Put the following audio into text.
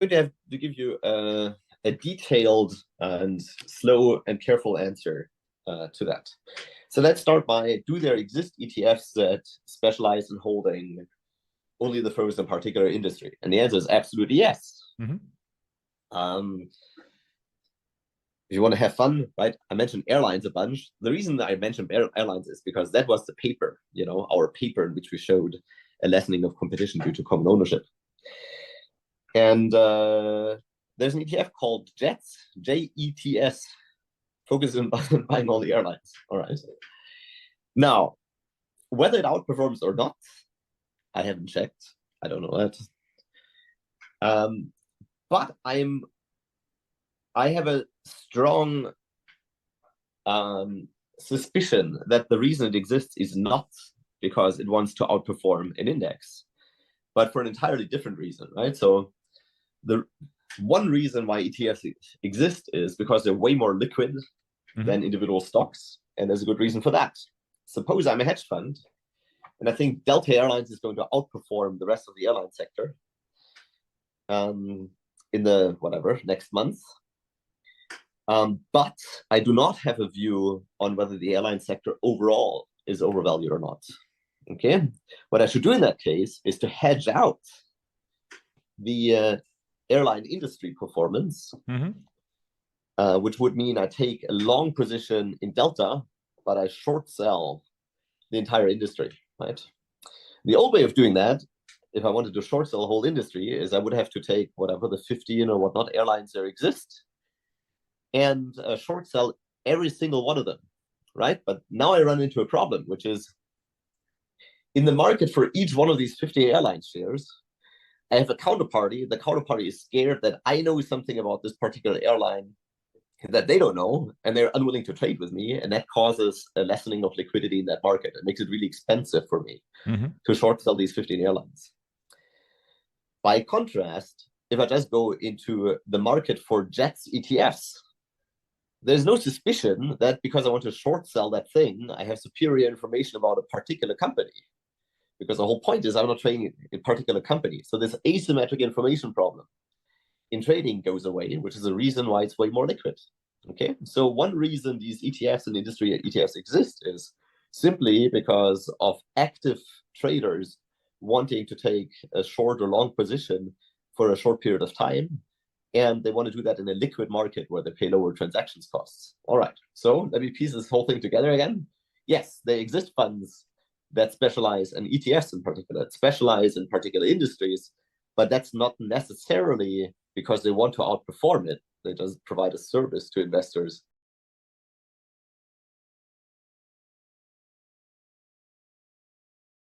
going to have to give you a detailed and slow and careful answer to that. So let's start by, do there exist ETFs that specialize in holding only the firms in a particular industry? And the answer is absolutely yes. If you want to have fun, right? I mentioned airlines a bunch. The reason that I mentioned airlines is because that was the paper, our paper in which we showed a lessening of competition due to common ownership. And there's an ETF called Jets, JETS, focused on buying all the airlines. All right. Now, whether it outperforms or not, I haven't checked. I don't know that. But I have a strong suspicion that the reason it exists is not because it wants to outperform an index, but for an entirely different reason, right? So the one reason why ETFs exist is because they're way more liquid than individual stocks, and there's a good reason for that. Suppose I'm a hedge fund, and I think Delta Airlines is going to outperform the rest of the airline sector in the next month. But I do not have a view on whether the airline sector overall is overvalued or not. Okay, what I should do in that case is to hedge out the airline industry performance, which would mean I take a long position in Delta, but I short sell the entire industry, right? The old way of doing that, if I wanted to short sell the whole industry, is I would have to take whatever the 15 or whatnot airlines there exist and short sell every single one of them, right? But now I run into a problem, which is in the market for each one of these 50 airline shares, I have a counterparty. The counterparty is scared that I know something about this particular airline that they don't know, and they're unwilling to trade with me, and that causes a lessening of liquidity in that market. It makes it really expensive for me to short sell these 15 airlines. By contrast, if I just go into the market for Jets ETFs, there's no suspicion that because I want to short sell that thing, I have superior information about a particular company. Because the whole point is I'm not trading in a particular company. So this asymmetric information problem in trading goes away, which is a reason why it's way more liquid. Okay, so one reason these ETFs and industry ETFs exist is simply because of active traders wanting to take a short or long position for a short period of time. And they want to do that in a liquid market where they pay lower transactions costs. All right, so let me piece this whole thing together again. Yes, there exist funds that specialize, and ETFs in particular, specialize in particular industries, but that's not necessarily because they want to outperform it. They just provide a service to investors